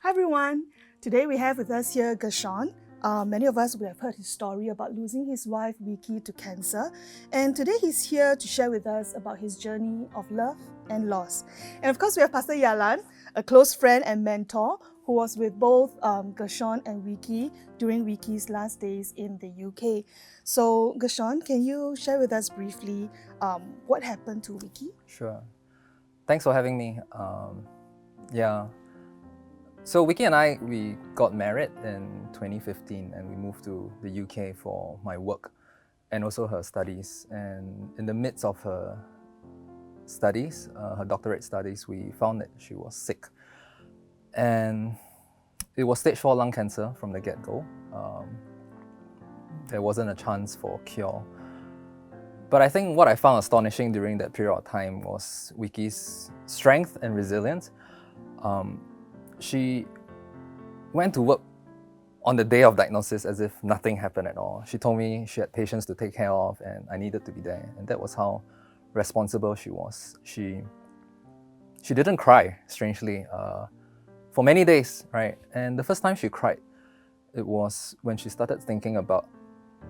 Hi everyone! Today we have with us here Gershon. Many of us would have heard his story about losing his wife Wiki to cancer, and today he's here to share with us about his journey of love and loss. And of course we have Pastor Yalan, a close friend and mentor who was with both Gershon and Wiki during Wiki's last days in the UK. So Gershon, can you share with us briefly what happened to Wiki? Sure. Thanks for having me. So Wiki and I, we got married in 2015 and we moved to the UK for my work and also her studies. And in the midst of her studies, her doctorate studies, we found that she was sick. And it was stage 4 lung cancer from the get-go. There wasn't a chance for cure. But I think what I found astonishing during that period of time was Wiki's strength and resilience. She went to work on the day of diagnosis as if nothing happened at all. She told me she had patients to take care of and I needed to be there. And that was how responsible she was. She didn't cry, strangely, for many days, right? And the first time she cried, it was when she started thinking about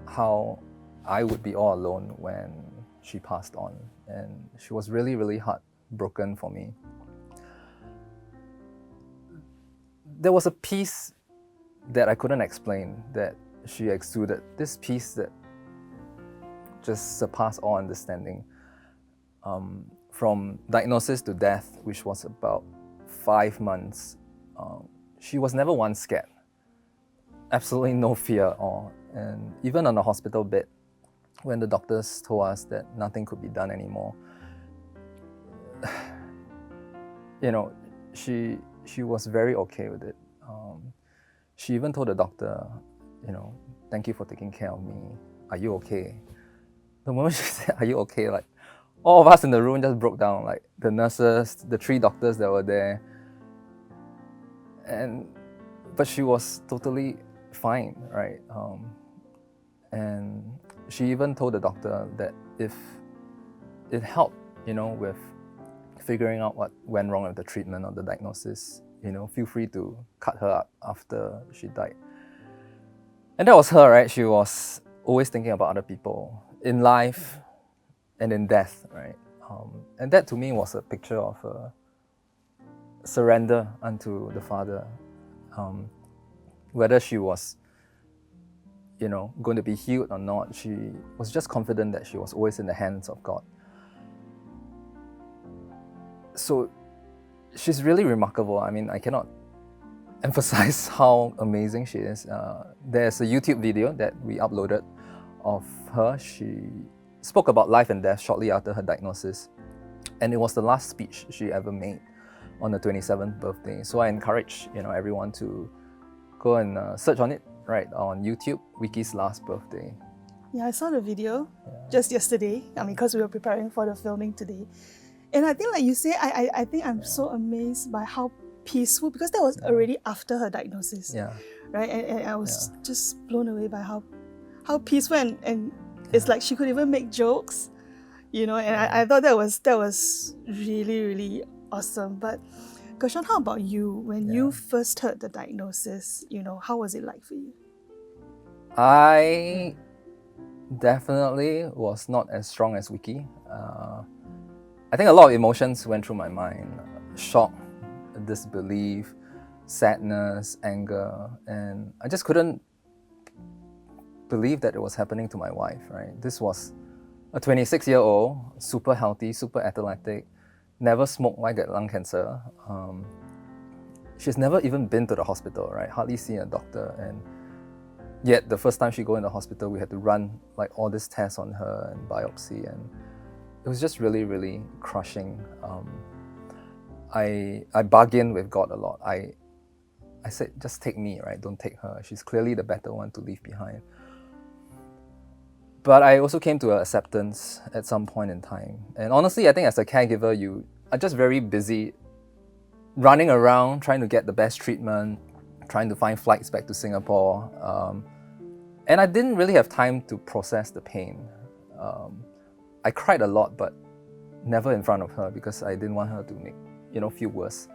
how I would be all alone when she passed on. And she was really, really heartbroken for me. There was a peace that I couldn't explain that she exuded. This peace that just surpassed all understanding. From diagnosis to death, which was about 5 months, she was never once scared. Absolutely no fear and even on the hospital bed, when the doctors told us that nothing could be done anymore, she was very okay with it. She even told the doctor, thank you for taking care of me. Are you okay? The moment she said, are you okay? Like, all of us in the room just broke down, like the nurses, the 3 doctors that were there. But she was totally fine, right? And she even told the doctor that if it helped, with figuring out what went wrong with the treatment or the diagnosis, feel free to cut her up after she died. And that was her, right? She was always thinking about other people in life and in death, right? And that to me was a picture of surrender unto the Father. Whether she was, going to be healed or not, she was just confident that she was always in the hands of God. So she's really remarkable. I mean, I cannot emphasize how amazing she is. There's a YouTube video that we uploaded of her. She spoke about life and death shortly after her diagnosis. And it was the last speech she ever made on the 27th birthday. So I encourage everyone to go and search on it, right, on YouTube, Wiki's last birthday. Yeah, I saw the video just yesterday. Because we were preparing for the filming today. And I think, like you say, I think I'm so amazed by how peaceful, because that was already after her diagnosis. Yeah. Right? And I was just blown away by how peaceful and it's like she could even make jokes, and I thought that was really, really awesome. But Gershon, how about you? When you first heard the diagnosis, how was it like for you? I definitely was not as strong as Wiki. I think a lot of emotions went through my mind. Shock, disbelief, sadness, anger, and I just couldn't believe that it was happening to my wife, right? This was a 26-year-old, super healthy, super athletic, never smoked while get lung cancer. She's never even been to the hospital, right? Hardly seen a doctor, and yet the first time she go in the hospital, we had to run like all these tests on her and biopsy, and it was just really, really crushing. I bargained with God a lot. I said, just take me, right? Don't take her. She's clearly the better one to leave behind. But I also came to an acceptance at some point in time. And honestly, I think as a caregiver, you are just very busy running around, trying to get the best treatment, trying to find flights back to Singapore. And I didn't really have time to process the pain. I cried a lot, but never in front of her because I didn't want her to make, feel worse.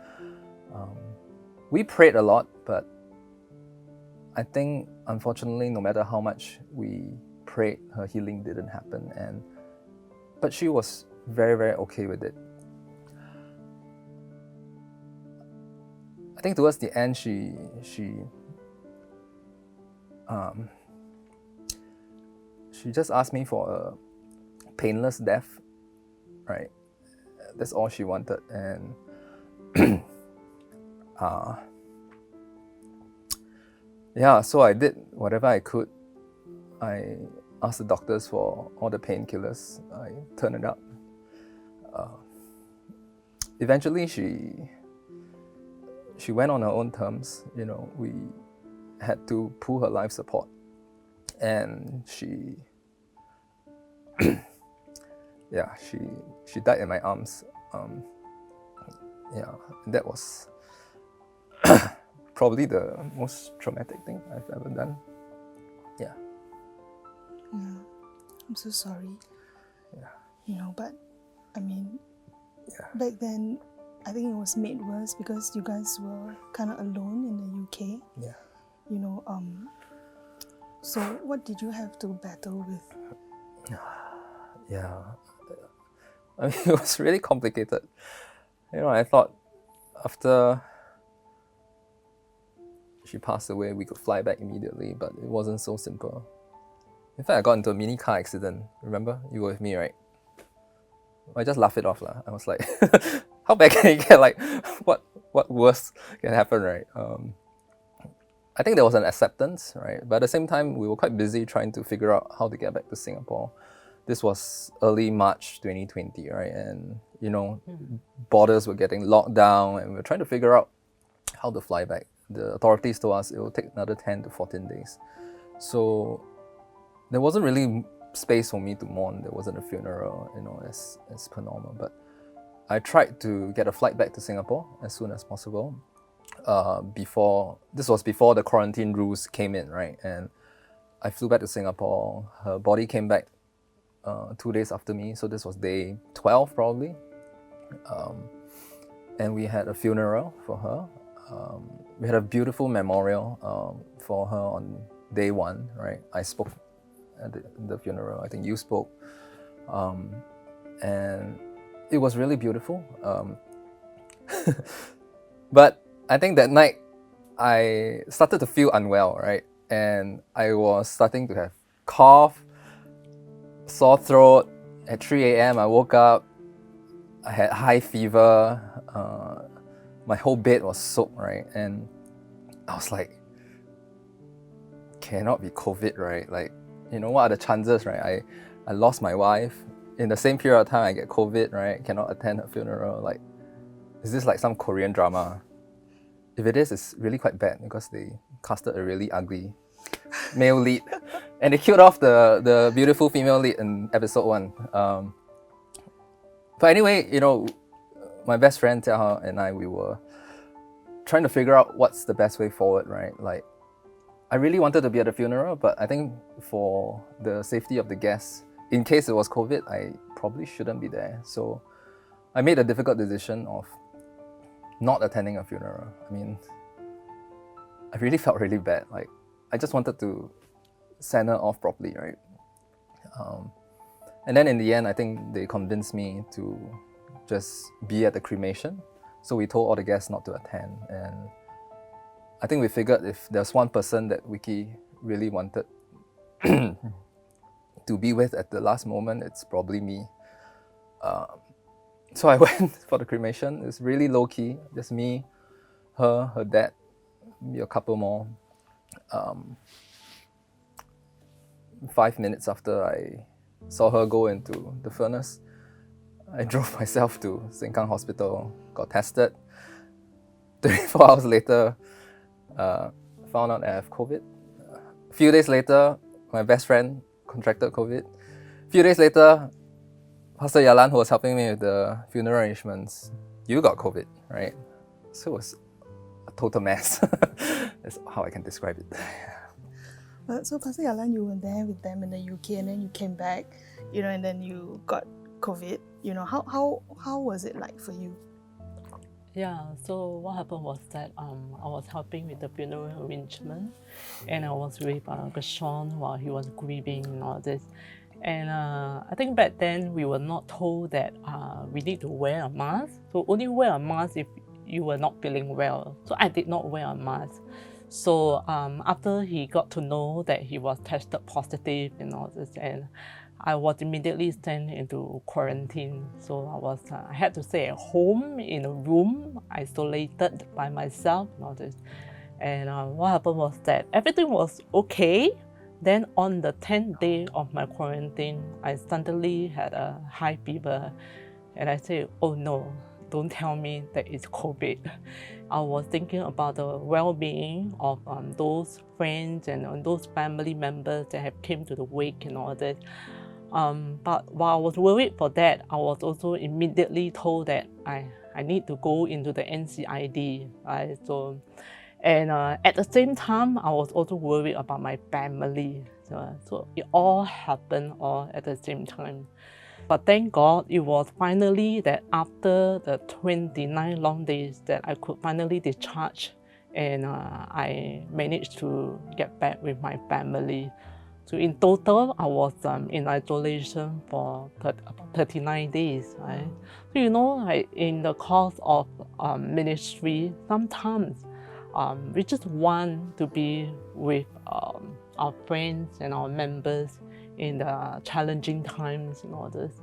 we prayed a lot, but I think, unfortunately, no matter how much we prayed, her healing didn't happen. But she was very, very okay with it. I think towards the end, she just asked me for a painless death, right? That's all she wanted, and yeah, so I did whatever I could. I asked the doctors for all the painkillers. I turned it up. Eventually, she went on her own terms. You know, we had to pull her life support, and she died in my arms. That was probably the most traumatic thing I've ever done. Yeah. Yeah, I'm so sorry. Yeah. You know, but I mean, Yeah. back then, I think it was made worse because you guys were kind of alone in the UK. Yeah. You know, so what did you have to battle with? Yeah. I mean, it was really complicated. You know, I thought after she passed away, we could fly back immediately, but it wasn't so simple. In fact, I got into a mini car accident. Remember? You were with me, right? I just laughed it off. I was like, how bad can it get? Like, what worse can happen, right? I think there was an acceptance, right? But at the same time, we were quite busy trying to figure out how to get back to Singapore. This was early March 2020, right? And, you know, borders were getting locked down, and we were trying to figure out how to fly back. The authorities told us it will take another 10 to 14 days. So there wasn't really space for me to mourn. There wasn't a funeral, you know, as per normal. But I tried to get a flight back to Singapore as soon as possible. This was before the quarantine rules came in, right? And I flew back to Singapore. Her body came back 2 days after me, so this was day 12 probably. And we had a funeral for her. We had a beautiful memorial for her on day 1, right? I spoke at the funeral. I think you spoke. And it was really beautiful. But I think that night I started to feel unwell, right? And I was starting to have cough, sore throat. At 3 a.m. I woke up. I had high fever. My whole bed was soaked, right? And I was like, cannot be COVID, right? Like, you know, what are the chances, right? I lost my wife. In the same period of time, I get COVID, right? Cannot attend her funeral. Like, is this like some Korean drama? If it is, it's really quite bad because they casted a really ugly male lead. And they killed off the beautiful female lead in episode 1. But anyway, you know, my best friend Tia and I, we were trying to figure out what's the best way forward, right? Like, I really wanted to be at the funeral, but I think for the safety of the guests, in case it was COVID, I probably shouldn't be there. So I made a difficult decision of not attending a funeral. I mean, I really felt really bad. Like, I just wanted to send her off properly, right? And then in the end, I think they convinced me to just be at the cremation. So we told all the guests not to attend. And I think we figured if there's one person that Wiki really wanted to be with at the last moment, it's probably me. So I went for the cremation. It's really low-key, just me, her dad, maybe a couple more. 5 minutes after I saw her go into the furnace, I drove myself to Sengkang Hospital, got tested. 24 hours later, found out I have COVID. A few days later, my best friend contracted COVID. A few days later, Pastor Yalan, who was helping me with the funeral arrangements, you got COVID, right? So it was a total mess. That's how I can describe it. So Pastor Yalan, you were there with them in the UK, and then you came back, you know, and then you got COVID. You know, how was it like for you? Yeah, so what happened was that I was helping with the funeral arrangement, and I was with Gershon while he was grieving and all this. And I think back then we were not told that we need to wear a mask. So only wear a mask if you were not feeling well. So I did not wear a mask. So after he got to know that he was tested positive and all this, and I was immediately sent into quarantine. So I had to stay at home in a room, isolated by myself and all this. And what happened was that everything was okay. Then on the 10th day of my quarantine, I suddenly had a high fever. And I said, oh no, don't tell me that it's COVID. I was thinking about the well-being of those friends and those family members that have came to the wake and all that. But while I was worried for that, I was also immediately told that I need to go into the NCID, right? So, and at the same time, I was also worried about my family. So it all happened all at the same time. But thank God it was finally that after the 29 long days that I could finally discharge, and I managed to get back with my family. So in total, I was in isolation for about 39 days, right? So like in the course of ministry, sometimes we just want to be with our friends and our members in the challenging times and all this.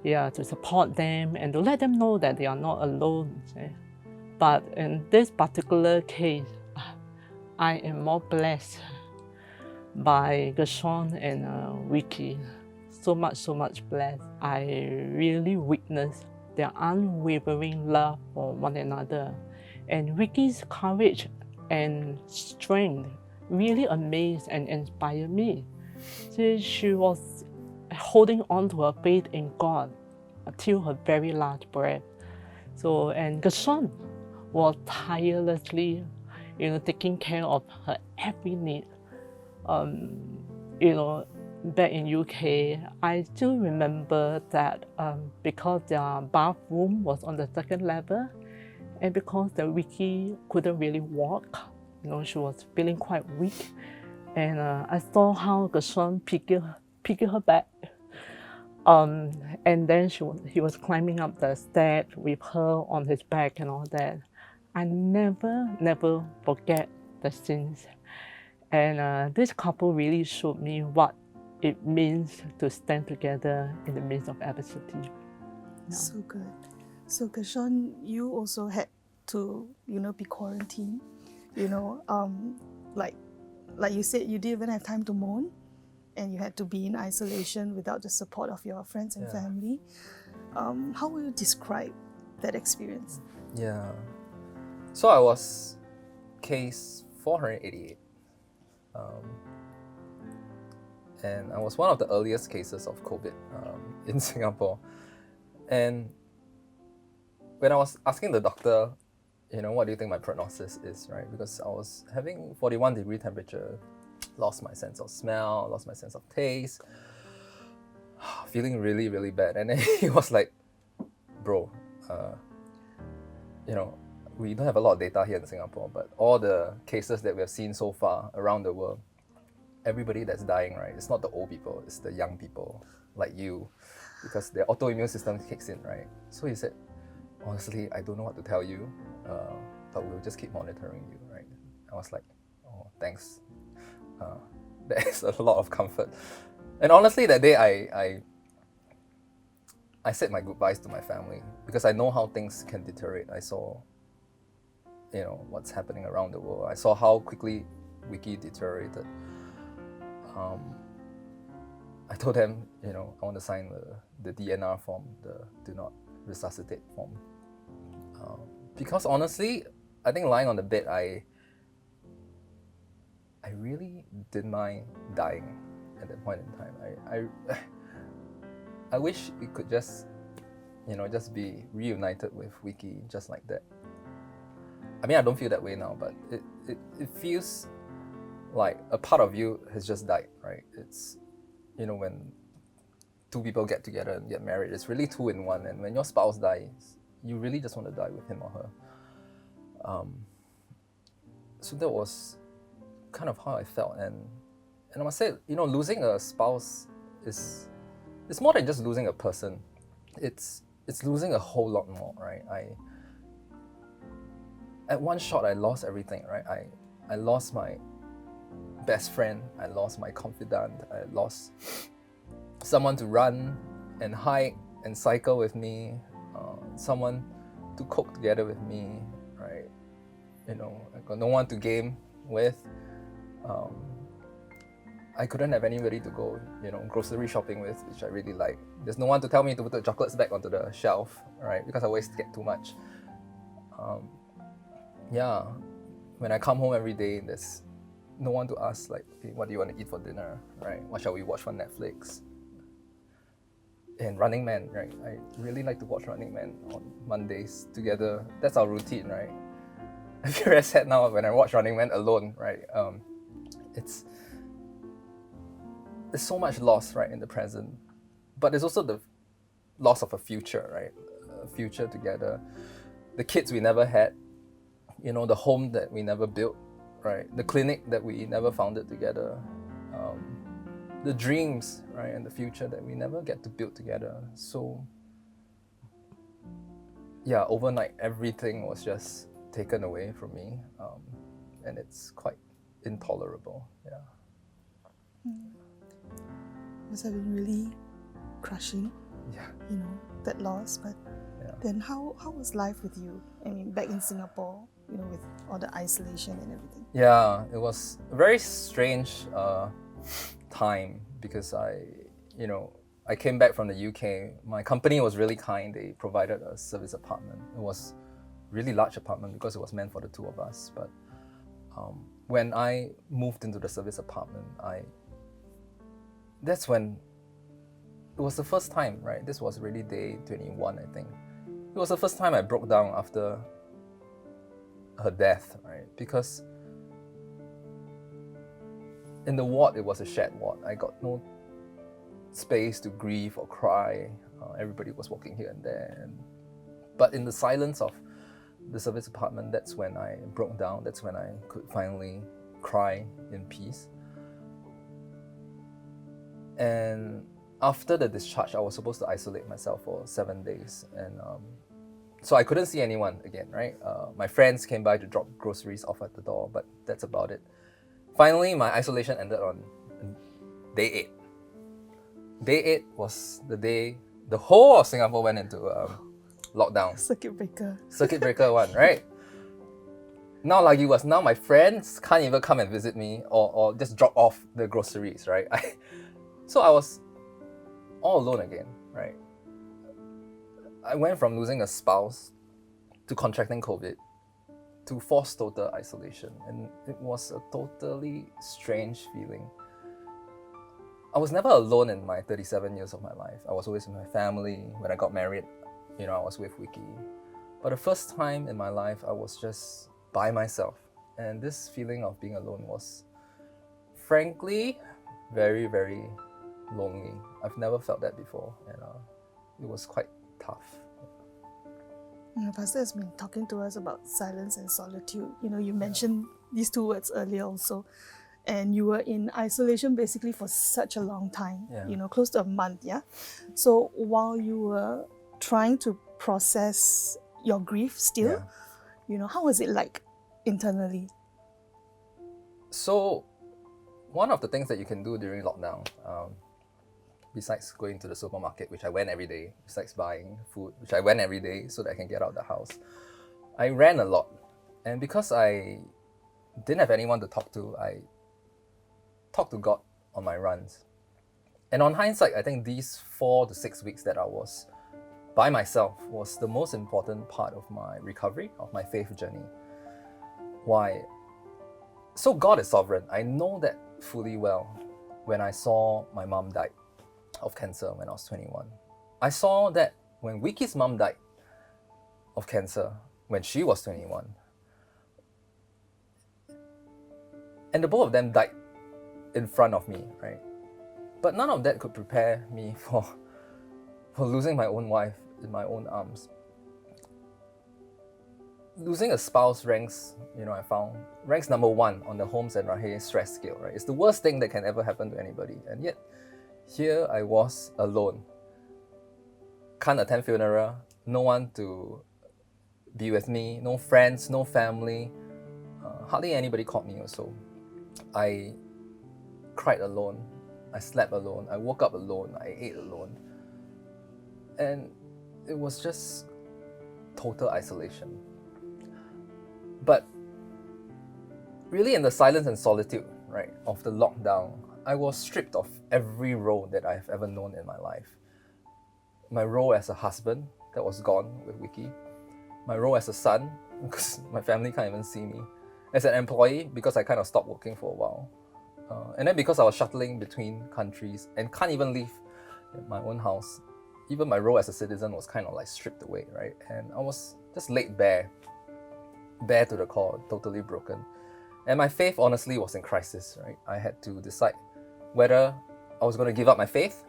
Yeah, to support them and to let them know that they are not alone. But in this particular case, I am more blessed by Gershon and Wiki. So much blessed. I really witnessed their unwavering love for one another. And Wiki's courage and strength really amazed and inspired me. She was holding on to her faith in God until her very last breath. So, and Gershon was tirelessly, taking care of her every need. Back in UK, I still remember that because their bathroom was on the second level, and because the Wiki couldn't really walk, she was feeling quite weak, and I saw how Gershon picked her back. And then he was climbing up the stairs with her on his back and all that. I never forget the scenes. And this couple really showed me what it means to stand together in the midst of adversity. Yeah. So good. So Gershon, you also had to, be quarantined. Like you said, you didn't even have time to mourn, and you had to be in isolation without the support of your friends and family. How will you describe that experience? Yeah. So I was case 488. And I was one of the earliest cases of COVID in Singapore. And when I was asking the doctor, what do you think my prognosis is, right? Because I was having 41-degree temperature, lost my sense of smell, lost my sense of taste, feeling really, really bad. And then he was like, bro, we don't have a lot of data here in Singapore, but all the cases that we have seen so far around the world, everybody that's dying, right, it's not the old people, it's the young people like you, because their autoimmune system kicks in, right? So he said, honestly, I don't know what to tell you, but we'll just keep monitoring you, right? I was like, oh, thanks. That is a lot of comfort. And honestly, that day I said my goodbyes to my family because I know how things can deteriorate. I saw, what's happening around the world. I saw how quickly Wiki deteriorated. I told them, I want to sign the DNR form, the do not resuscitate form. Because honestly, I think lying on the bed, I really didn't mind dying at that point in time. I wish we could just, just be reunited with Wiki just like that. I mean, I don't feel that way now, but it feels like a part of you has just died, right? It's, when two people get together and get married, it's really two in one. And when your spouse dies, you really just want to die with him or her. So that was kind of how I felt, and I must say, losing a spouse is it's more than just losing a person. It's losing a whole lot more, right? At one shot I lost everything, right? I lost my best friend, I lost my confidant, I lost someone to run and hike and cycle with me, someone to cook together with me, right? I got no one to game with. I couldn't have anybody to go, grocery shopping with, which I really like. There's no one to tell me to put the chocolates back onto the shelf, right? Because I always get too much. When I come home every day, there's no one to ask, like, okay, what do you want to eat for dinner, right? What shall we watch on Netflix? And Running Man, right? I really like to watch Running Man on Mondays together. That's our routine, right? I feel very sad now when I watch Running Man alone, right? It's There's so much loss, right, in the present, but there's also the loss of a future, right? A future together, the kids we never had, the home that we never built, right? The clinic that we never founded together, the dreams, right, and the future that we never get to build together. So yeah, overnight everything was just taken away from me, and it's quite intolerable. Yeah. Must have been really crushing, Yeah. That loss. But then how was life with you? I mean, back in Singapore, with all the isolation and everything. Yeah, it was a very strange time because I came back from the UK. My company was really kind. They provided a service apartment. It was a really large apartment because it was meant for the two of us. But when I moved into the service apartment, that's when it was the first time, right? This was really day 21, I think. It was the first time I broke down after her death, right? Because in the ward, it was a shared ward. I got no space to grieve or cry. Everybody was walking here and there. But in the silence of the service apartment, that's when I broke down. That's when I could finally cry in peace. And after the discharge, I was supposed to isolate myself for 7 days. And so I couldn't see anyone again, right? My friends came by to drop groceries off at the door, but that's about it. Finally, my isolation ended on day 8. Day 8 was the day the whole of Singapore went into lockdown. Circuit breaker. Circuit breaker 1, right? Now lucky was now my friends can't even come and visit me or just drop off the groceries, right? So I was all alone again, right? I went from losing a spouse to contracting COVID to forced total isolation, and it was a totally strange feeling. I was never alone in my 37 years of my life. I was always with my family. When I got married, I was with Wiki. But the first time in my life, I was just by myself. And this feeling of being alone was, frankly, very, very lonely. I've never felt that before, and it was quite tough. Pastor has been talking to us about silence and solitude. You mentioned these two words earlier also, and you were in isolation basically for such a long time, close to a month, yeah? So while you were trying to process your grief still, how was it like internally? So one of the things that you can do during lockdown, besides going to the supermarket, which I went every day, besides buying food, which I went every day so that I can get out of the house, I ran a lot. And because I didn't have anyone to talk to, I talked to God on my runs. And on hindsight, I think these 4 to 6 weeks that I was by myself was the most important part of my recovery, of my faith journey. Why? So God is sovereign. I know that fully well when I saw my mom died of cancer when I was 21. I saw that when Wiki's mom died of cancer when she was 21. And the both of them died in front of me, right? But none of that could prepare me for losing my own wife in my own arms. losing a spouse ranks, I found, ranks number 1 on the Holmes and Rahe stress scale, right? It's the worst thing that can ever happen to anybody. And yet, here I was alone. Can't attend funeral, no one to be with me, no friends, no family. Hardly anybody called me also. I cried alone, I slept alone, I woke up alone, I ate alone. And it was just total isolation. But really in the silence and solitude, right, of the lockdown, I was stripped of every role that I've ever known in my life. My role as a husband, that was gone with Wiki. My role as a son, because my family can't even see me. As an employee, because I kind of stopped working for a while. And then because I was shuttling between countries and can't even leave my own house, even my role as a citizen was kind of like stripped away, right? And I was just laid bare to the core, totally broken. And my faith honestly was in crisis, right? I had to decide whether I was going to give up my faith,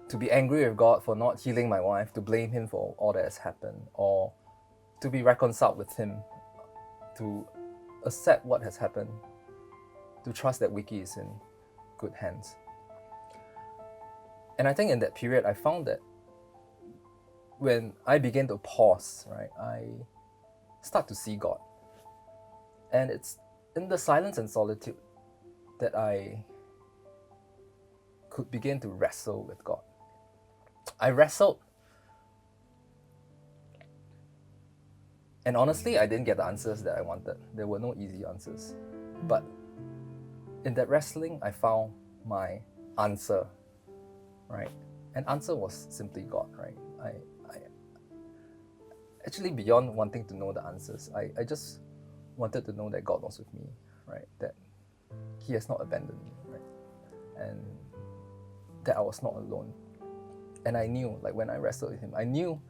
to be angry with God for not healing my wife, to blame him for all that has happened, or to be reconciled with him, to accept what has happened, to trust that Wiki is in good hands. And I think in that period, I found that when I began to pause, right, I start to see God. And it's in the silence and solitude that I could begin to wrestle with God. I wrestled. And honestly, I didn't get the answers that I wanted. There were no easy answers. But in that wrestling, I found my answer, right? And answer was simply God, right? I actually, beyond wanting to know the answers, I just wanted to know that God was with me, right? That he has not abandoned me, right? And that I was not alone. And I knew, like when I wrestled with him, I knew,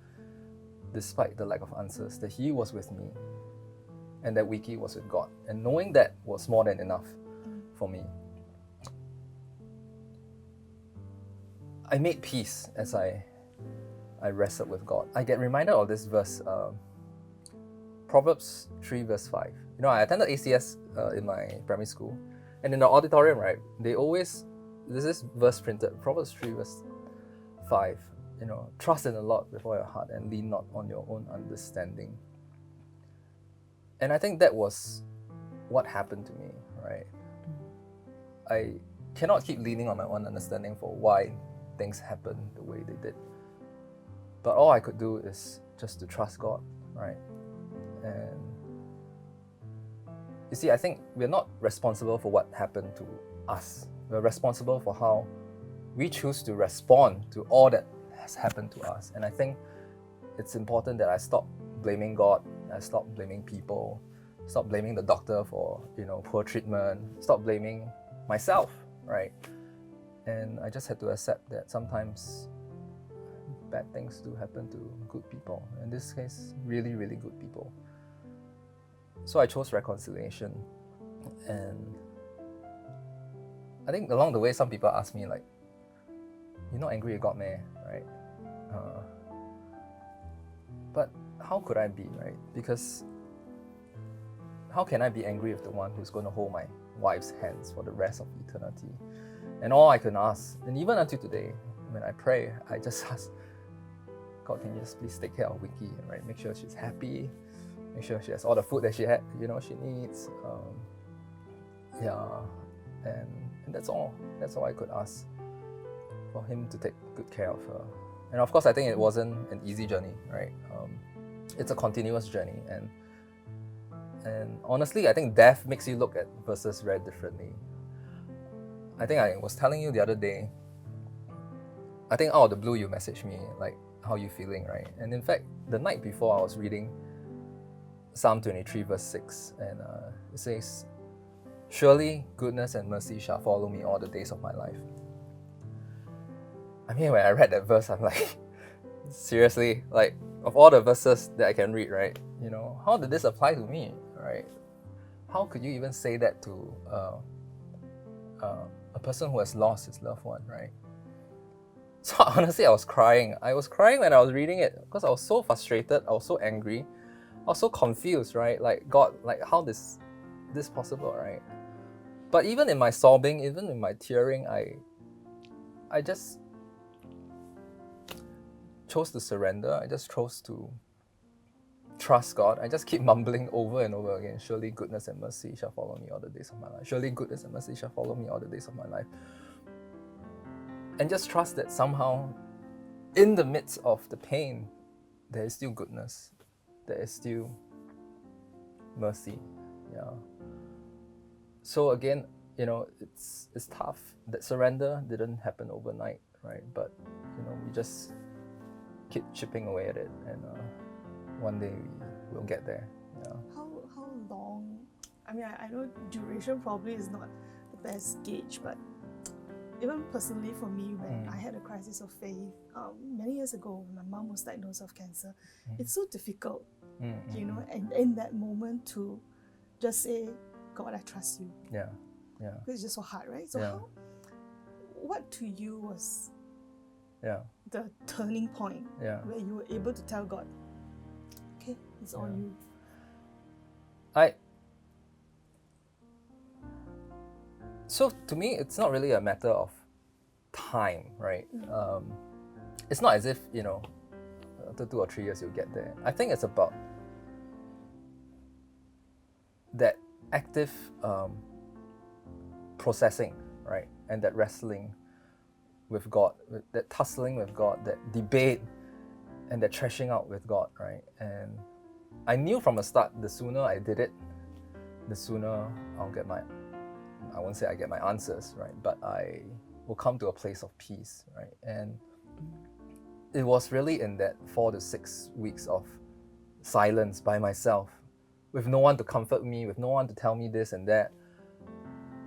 despite the lack of answers, that he was with me and that Wiki was with God. And knowing that was more than enough for me. I made peace as I wrestled with God. I get reminded of this verse, Proverbs 3 verse 5. I attended ACS in my primary school, and in the auditorium, right, there's this verse printed, Proverbs 3 verse 5, trust in the Lord with all your heart and lean not on your own understanding. And I think that was what happened to me, right? I cannot keep leaning on my own understanding for why things happen the way they did. But all I could do is just to trust God, right? And you see, I think we're not responsible for what happened to us. We're responsible for how we choose to respond to all that has happened to us. And I think it's important that I stop blaming God, I stop blaming people, stop blaming the doctor for, poor treatment, stop blaming myself, right? And I just had to accept that sometimes bad things do happen to good people. In this case, really, really good people. So I chose reconciliation. And I think along the way, some people ask me like, you're not angry with God, man, right? But how could I be, right? Because how can I be angry with the one who's going to hold my wife's hands for the rest of eternity? And all I can ask, and even until today, when I pray, I just ask, God, can you just please take care of Wiki, right? Make sure she's happy, make sure she has all the food that she needs. And that's all. That's all I could ask, for him to take good care of her. And of course, I think it wasn't an easy journey, right? It's a continuous journey, and honestly, I think death makes you look at verses very differently. I think I was telling you the other day, I think out of the blue you messaged me, like, how you feeling, right? And in fact, the night before I was reading Psalm 23 verse 6, and it says, surely goodness and mercy shall follow me all the days of my life. I mean, when I read that verse, I'm like, seriously, like, of all the verses that I can read, right? How did this apply to me, right? How could you even say that to a person who has lost his loved one, right? So honestly, I was crying. I was crying when I was reading it because I was so frustrated. I was so angry. I was so confused, right? Like, God, like, how is this possible, right? But even in my sobbing, even in my tearing, I just chose to surrender. I just chose to trust God. I just keep mumbling over and over again, surely goodness and mercy shall follow me all the days of my life. Surely goodness and mercy shall follow me all the days of my life. And just trust that somehow, in the midst of the pain, there is still goodness. There is still mercy. Yeah. So again, you know, it's tough. That surrender didn't happen overnight, right? But you know, we just keep chipping away at it, and one day we'll get there. Yeah. How long? I mean, I know duration probably is not the best gauge, but even personally for me, when I had a crisis of faith many years ago, when my mom was diagnosed with cancer, it's so difficult, you know, and in that moment to just say, God, I trust you. Yeah. Yeah. Because it's just so hard, right? So Yeah. what to you was Yeah. the turning point Yeah. where you were able to tell God, okay, it's on you. So to me, it's not really a matter of time, right? It's not as if, you know, after 2 or 3 years you'll get there. I think it's about that active processing, right? And that wrestling with God, that tussling with God, that debate and that trashing out with God, right? And I knew from the start, the sooner I did it, the sooner I'll get I won't say I get my answers, right? But I will come to a place of peace, right? And it was really in that 4 to 6 weeks of silence by myself, with no one to comfort me, with no one to tell me this and that,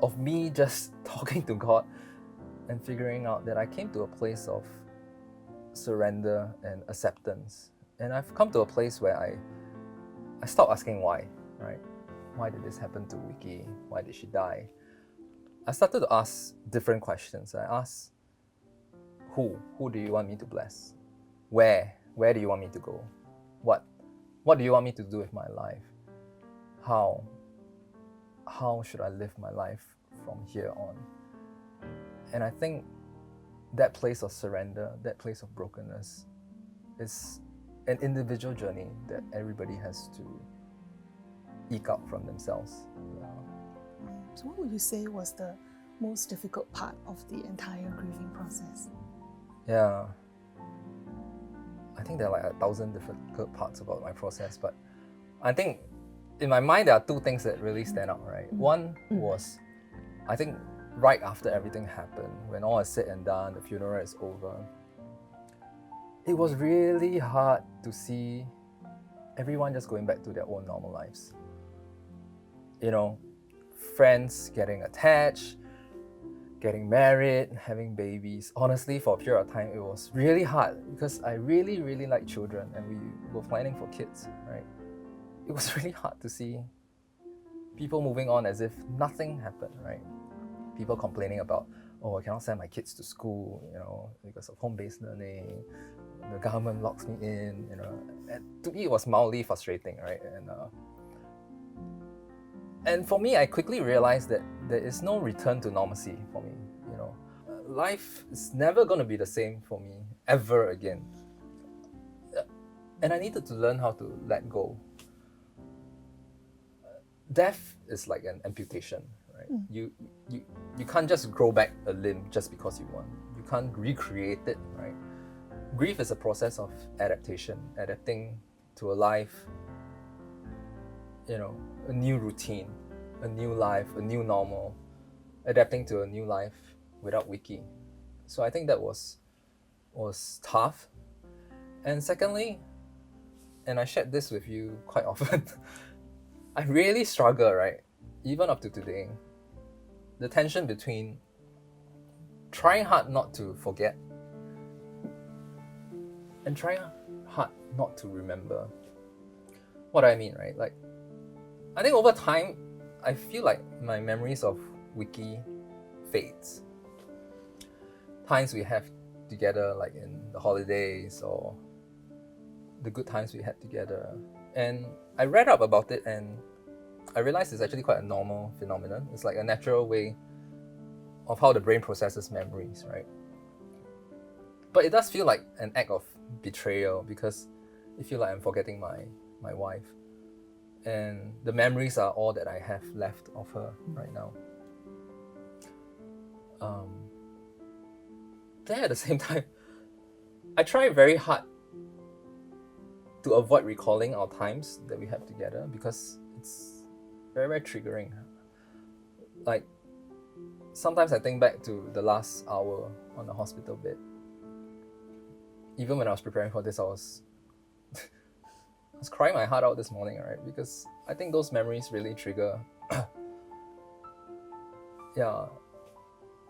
of me just talking to God and figuring out that I came to a place of surrender and acceptance. And I've come to a place where I stopped asking why, right? Why did this happen to Wiki? Why did she die? I started to ask different questions. I asked, who do you want me to bless? Where do you want me to go? What do you want me to do with my life? How should I live my life from here on? And I think that place of surrender, that place of brokenness, is an individual journey that everybody has to eke out from themselves. So what would you say was the most difficult part of the entire grieving process? Yeah. I think there are like 1,000 difficult parts about my process, but I think in my mind there are 2 things that really stand out, right? One was, I think right after everything happened, when all is said and done, the funeral is over, it was really hard to see everyone just going back to their own normal lives. You know, friends getting attached, getting married, having babies. Honestly, for a period of time, it was really hard because I really, really like children and we were planning for kids, right? It was really hard to see people moving on as if nothing happened, right? People complaining about, oh, I cannot send my kids to school, you know, because of home-based learning. The government locks me in, you know. And to me, it was mildly frustrating, right? And for me, I quickly realized that there is no return to normalcy for me, you know. Life is never going to be the same for me ever again. And I needed to learn how to let go. Death is like an amputation, right? You can't just grow back a limb just because you want. You can't recreate it, right? Grief is a process of adaptation, adapting to a life, you know, a new routine, a new life, a new normal, adapting to a new life without Wiki. So I think that was tough. And secondly, and I shared this with you quite often, I really struggle, right? Even up to today, the tension between trying hard not to forget and trying hard not to remember. What do I mean, right? Like, I think over time, I feel like my memories of Wiki fades. Times we have together, like in the holidays or the good times we had together, And I read up about it and I realized it's actually quite a normal phenomenon. It's like a natural way of how the brain processes memories, right? But it does feel like an act of betrayal because it feels like I'm forgetting my wife. And the memories are all that I have left of her right now. Then at the same time, I try very hard to avoid recalling our times that we have together because it's very, very triggering. Like, sometimes I think back to the last hour on the hospital bed. Even when I was preparing for this, I was crying my heart out this morning, right? Because I think those memories really trigger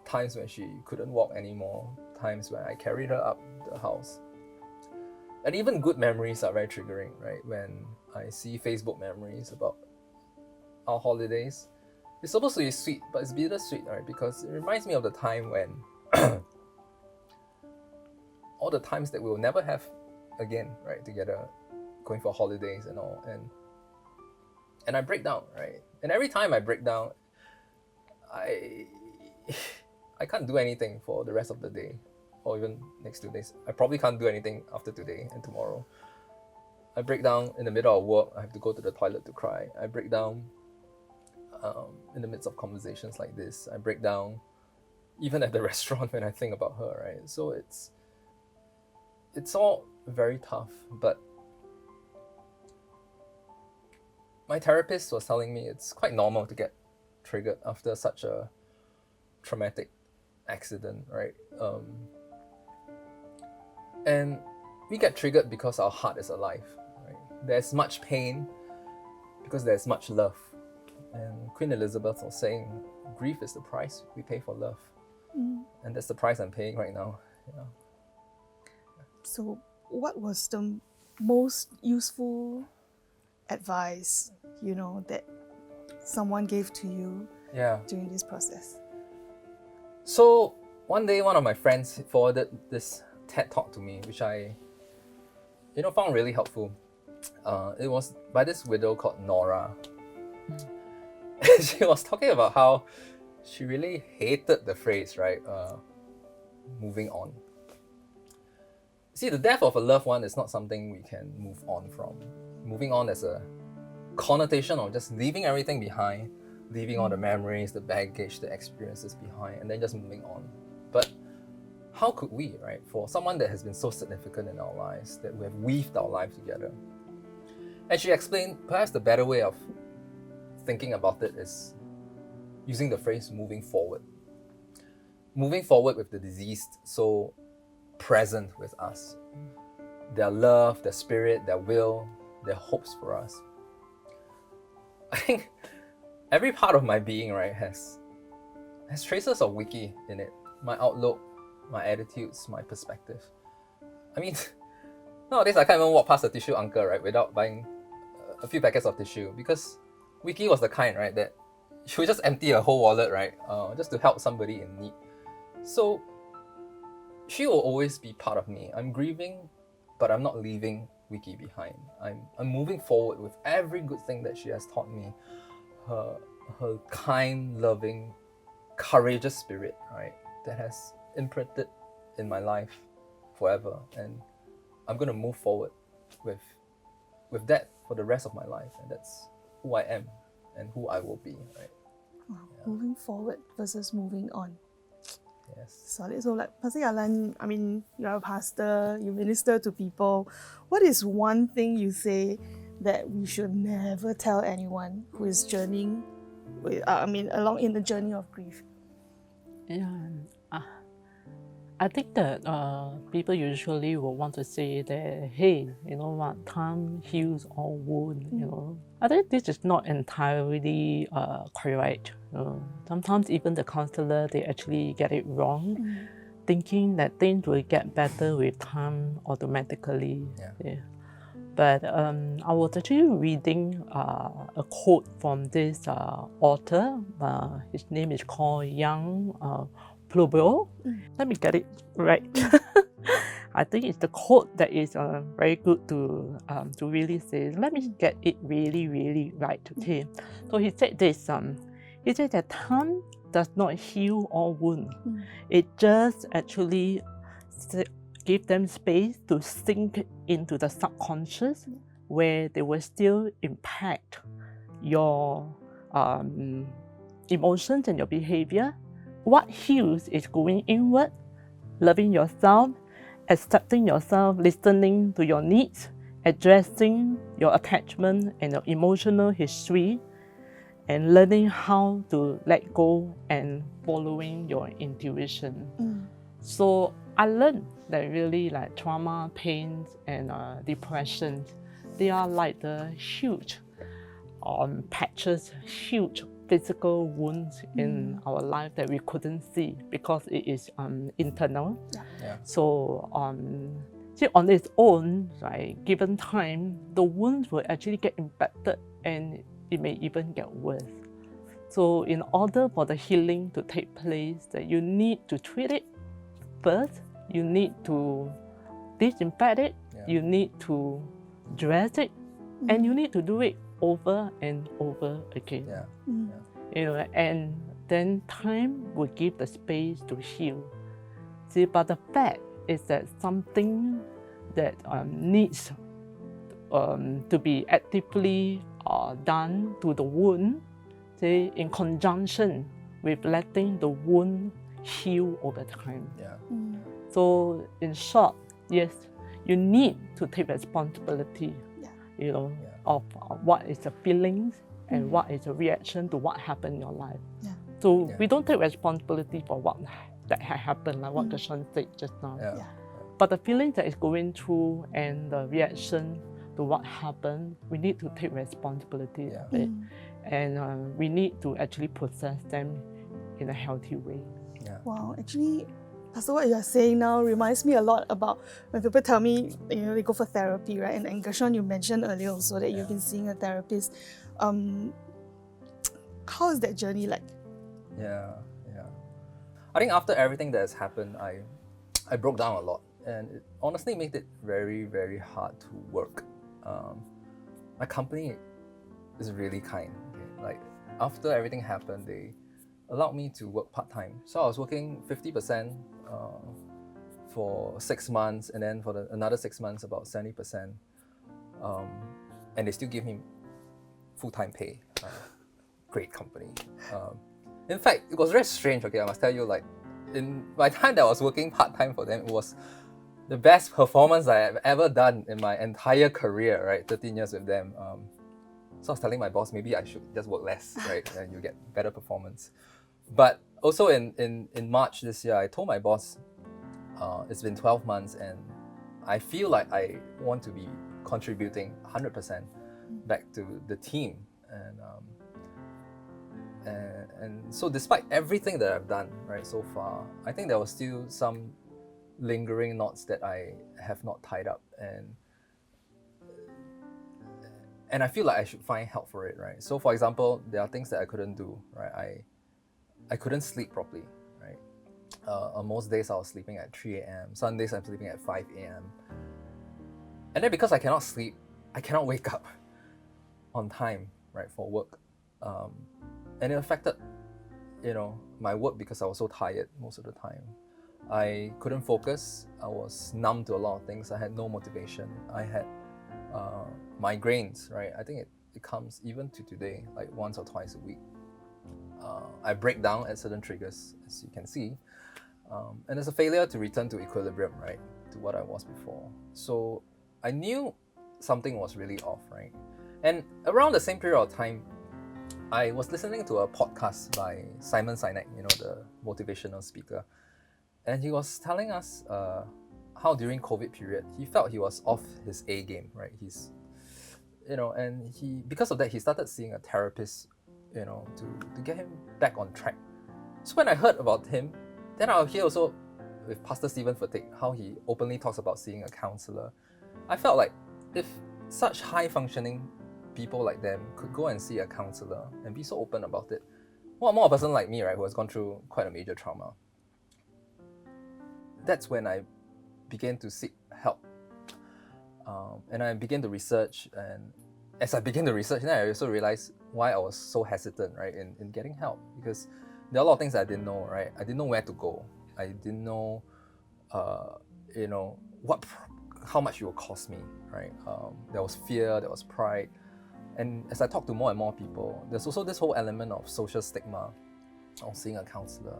times when she couldn't walk anymore, times when I carried her up the house. And even good memories are very triggering, right? When I see Facebook memories about our holidays, it's supposed to be sweet, but it's bittersweet, right? Because it reminds me of the time when all the times that we'll never have again, right? Together, going for holidays and all, and I break down, right? And every time I break down, I can't do anything for the rest of the day, or even next 2 days. I probably can't do anything after today and tomorrow. I break down in the middle of work. I have to go to the toilet to cry. I break down in the midst of conversations like this. I break down even at the restaurant when I think about her, right? So it's all very tough, but my therapist was telling me it's quite normal to get triggered after such a traumatic accident, right? And we get triggered because our heart is alive, right? There's much pain because there's much love. And Queen Elizabeth was saying, grief is the price we pay for love. And that's the price I'm paying right now. Yeah. So what was the most useful advice, that someone gave to you during this process? So one day, one of my friends forwarded this TED Talk to me, which I, found really helpful. It was by this widow called Nora. She was talking about how she really hated the phrase, right? Moving on. See, the death of a loved one is not something we can move on from. Moving on as a connotation of just leaving everything behind, leaving all the memories, the baggage, the experiences behind, and then just moving on. But how could we, right? For someone that has been so significant in our lives, that we have weaved our life together. And she explained perhaps the better way of thinking about it is using the phrase moving forward. Moving forward with the deceased, so present with us. Their love, their spirit, their will, their hopes for us. I think every part of my being, right, has traces of Wiki in it. My outlook, my attitudes, my perspective. I mean, nowadays I can't even walk past a tissue uncle, right, without buying a few packets of tissue, because Wiki was the kind, right, that she would just empty her whole wallet, right, just to help somebody in need. So she will always be part of me. I'm grieving, but I'm not leaving Wiki behind. I'm moving forward with every good thing that she has taught me. Her kind, loving, courageous spirit, right, that has imprinted in my life forever. And I'm going to move forward with that for the rest of my life. And that's who I am and who I will be, right? Wow. Yeah. Moving forward versus moving on. Yes. Solid. So like Pastor Yalan, I mean, you're a pastor, you minister to people. What is one thing you say that we should never tell anyone who is journeying, along in the journey of grief? Yeah, I think that people usually will want to say that, hey, you know what, time heals all wounds, you know. I think this is not entirely correct. Sometimes even the counselor, they actually get it wrong, thinking that things will get better with time automatically. Yeah. But I was actually reading a quote from this author. His name is called Young Plubel. Let me get it right. I think it's the quote that is very good to really say. Let me get it really, really right. Okay. So he said this. He said that time does not heal all wounds. It just actually give them space to sink into the subconscious, where they will still impact your emotions and your behavior. What heals is going inward, loving yourself, accepting yourself, listening to your needs, addressing your attachment and your emotional history, and learning how to let go and following your intuition. So I learned that really like trauma, pains, and depression, they are like the huge patches, huge physical wounds in our life that we couldn't see because it is internal. So see, on its own, right, given time, the wounds will actually get infected and it may even get worse. So in order for the healing to take place, that you need to treat it first, you need to disinfect it, you need to dress it, and you need to do it over and over again. You know, and then time will give the space to heal. See, but the fact is that something that needs to be actively done to the wound, say, in conjunction with letting the wound heal over time. So in short, yes, you need to take responsibility, you know, of what is the feelings and what is the reaction to what happened in your life. So we don't take responsibility for what that had happened, like what Gershon said just now. But the feelings that is going through and the reaction to what happened, we need to take responsibility of it. And we need to actually process them in a healthy way. Wow, actually, Pastor, what you're saying now reminds me a lot about when people tell me, you know, they go for therapy, right? And Gershon, you mentioned earlier also that you've been seeing a therapist. How is that journey like? I think after everything that has happened, I broke down a lot, and it honestly made it very, very hard to work. My company is really kind. Okay? Like after everything happened, they allowed me to work part-time. So I was working 50% for 6 months, and then for another 6 months about 70%. And they still give me full-time pay. Great company. In fact, it was very strange, okay, I must tell you, like, in my time that I was working part-time for them, it was the best performance I have ever done in my entire career, right, 13 years with them. So I was telling my boss, maybe I should just work less, right, and you get better performance. But also in March this year, I told my boss, it's been 12 months and I feel like I want to be contributing 100% back to the team. And so despite everything that I've done, right, so far, I think there was still some lingering knots that I have not tied up, and I feel like I should find help for it, right? So for example, there are things that I couldn't do, right? I couldn't sleep properly, right? On most days I was sleeping at 3 a.m. Sundays I'm sleeping at 5 a.m. And then because I cannot sleep, I cannot wake up on time, right, for work. And it affected, you know, my work because I was so tired most of the time. I couldn't focus. I was numb to a lot of things. I had no motivation. I had migraines, right? I think it comes even to today, like once or twice a week. I break down at certain triggers, as you can see. And there's a failure to return to equilibrium, right? To what I was before. So I knew something was really off, right? And around the same period of time, I was listening to a podcast by Simon Sinek, you know, the motivational speaker. And he was telling us how during COVID period, he felt he was off his A game, right? He's, you know, and because of that, he started seeing a therapist, you know, to get him back on track. So when I heard about him, then I'll hear also with Pastor Stephen Fatigue, how he openly talks about seeing a counselor. I felt like if such high functioning people like them could go and see a counselor and be so open about it, what more a person like me, right, who has gone through quite a major trauma. That's when I began to seek help. And I began to research, and as I began to research, then I also realized why I was so hesitant, right, in getting help. Because there are a lot of things I didn't know, right? I didn't know where to go. I didn't know, how much it would cost me, right? There was fear, there was pride. And as I talked to more and more people, there's also this whole element of social stigma of seeing a counselor,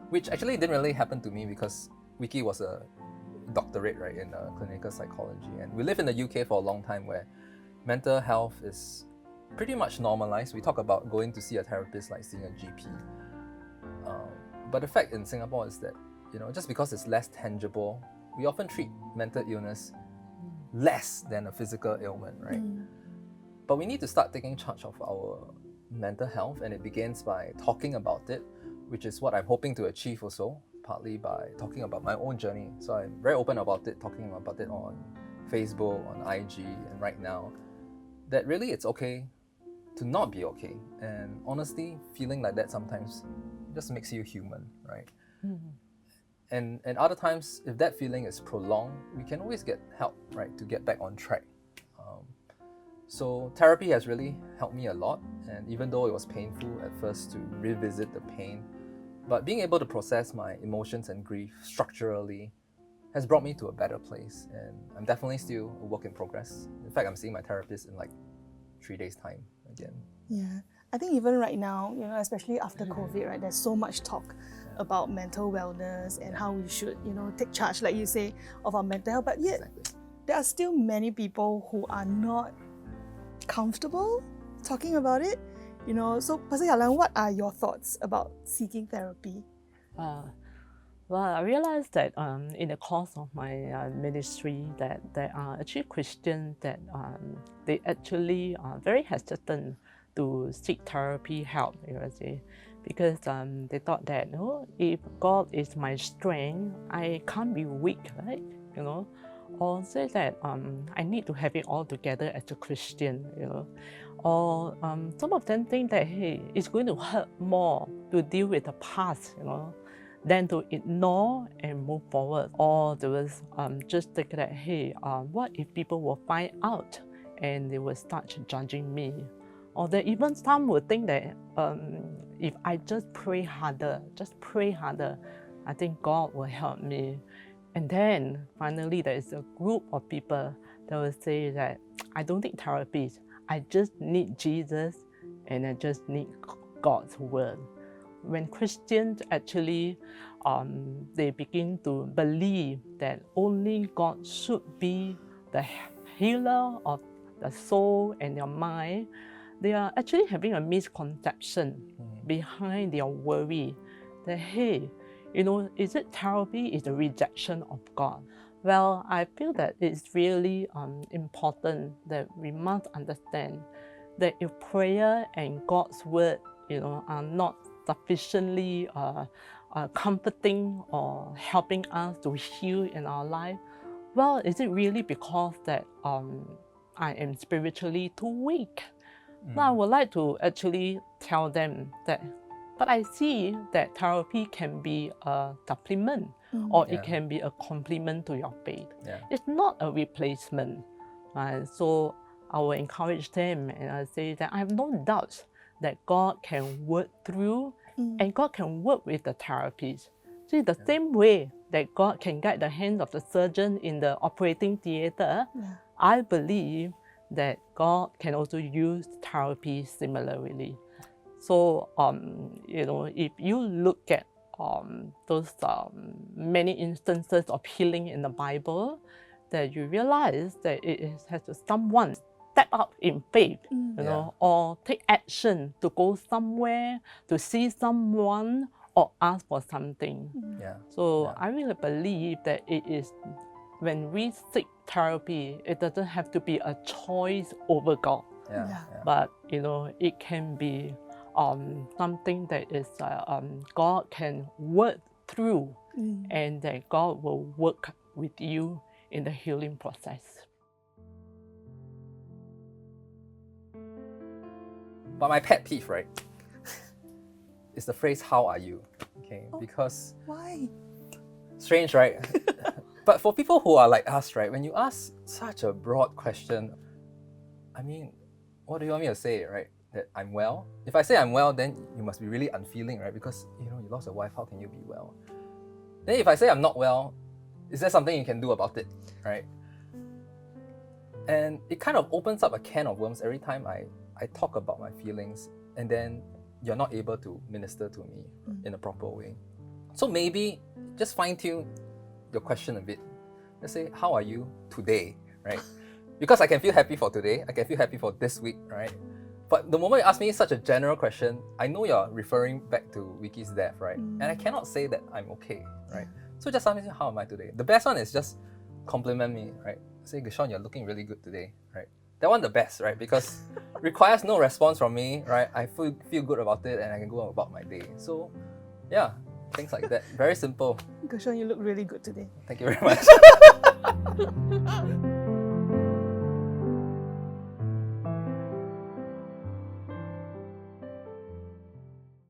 which actually didn't really happen to me because Wiki was a doctorate, right, in clinical psychology. And we live in the UK for a long time where mental health is pretty much normalized. We talk about going to see a therapist like seeing a GP. But the fact in Singapore is that, just because it's less tangible, we often treat mental illness less than a physical ailment, right? But we need to start taking charge of our mental health, and it begins by talking about it, which is what I'm hoping to achieve also, partly by talking about my own journey. So I'm very open about it, talking about it on Facebook, on IG, and right now, that really it's okay to not be okay. And honestly, feeling like that sometimes just makes you human, right? And other times, if that feeling is prolonged, we can always get help, right, to get back on track. So therapy has really helped me a lot, and even though it was painful at first to revisit the pain, but being able to process my emotions and grief structurally has brought me to a better place, and I'm definitely still a work in progress. In fact, I'm seeing my therapist in like 3 days' time again. Yeah, I think even right now, especially after COVID, right, there's so much talk about mental wellness and how we should, take charge, like you say, of our mental health. But yet, there are still many people who are not comfortable talking about it. So Pastor Yalan, what are your thoughts about seeking therapy? Well, I realized that in the course of my ministry that there are actually Christians that they actually are very hesitant to seek therapy help, because they thought that, if God is my strength, I can't be weak, right? Or say that I need to have it all together as a Christian, Or some of them think that, hey, it's going to hurt more to deal with the past, than to ignore and move forward. Or there was just think that, hey, what if people will find out and they will start judging me? Or that even some would think that if I just pray harder, I think God will help me. And then finally there is a group of people that will say that I don't need therapy, I just need Jesus and I just need God's word. When Christians actually they begin to believe that only God should be the healer of the soul and their mind, they are actually having a misconception behind their worry that, hey, is it therapy is a rejection of God? Well, I feel that it's really important that we must understand that if prayer and God's word, are not sufficiently comforting or helping us to heal in our life, well, is it really because that I am spiritually too weak? Now, I would like to actually tell them that, but I see that therapy can be a supplement or it can be a complement to your faith. It's not a replacement. So I will encourage them and I say that I have no doubt that God can work through and God can work with the therapists. See, the same way that God can guide the hands of the surgeon in the operating theater, I believe that God can also use therapy similarly. So, if you look at those many instances of healing in the Bible, that you realize that it has to someone step up in faith, or take action to go somewhere, to see someone, or ask for something. So I really believe that it is when we seek therapy, it doesn't have to be a choice over God. But it can be something that is God can work through, and that God will work with you in the healing process. But my pet peeve, right, is the phrase "How are you?" Okay, because why? strange, right? But for people who are like us, right, when you ask such a broad question, I mean, what do you want me to say, right? That I'm well? If I say I'm well, then you must be really unfeeling, right? Because, you lost a wife, how can you be well? Then if I say I'm not well, is there something you can do about it, right? And it kind of opens up a can of worms every time I talk about my feelings, and then you're not able to minister to me in a proper way. So maybe just fine-tune your question a bit. Let's say, how are you today, right? Because I can feel happy for today, I can feel happy for this week, right? But the moment you ask me such a general question, I know you're referring back to Wiki's death, right? And I cannot say that I'm okay, right? So just ask me, how am I today? The best one is just compliment me, right? Say, Gershon, you're looking really good today, right? That one the best, right? Because requires no response from me, right? I feel good about it and I can go about my day. So yeah, things like that. Very simple. Gershon, you look really good today. Thank you very much.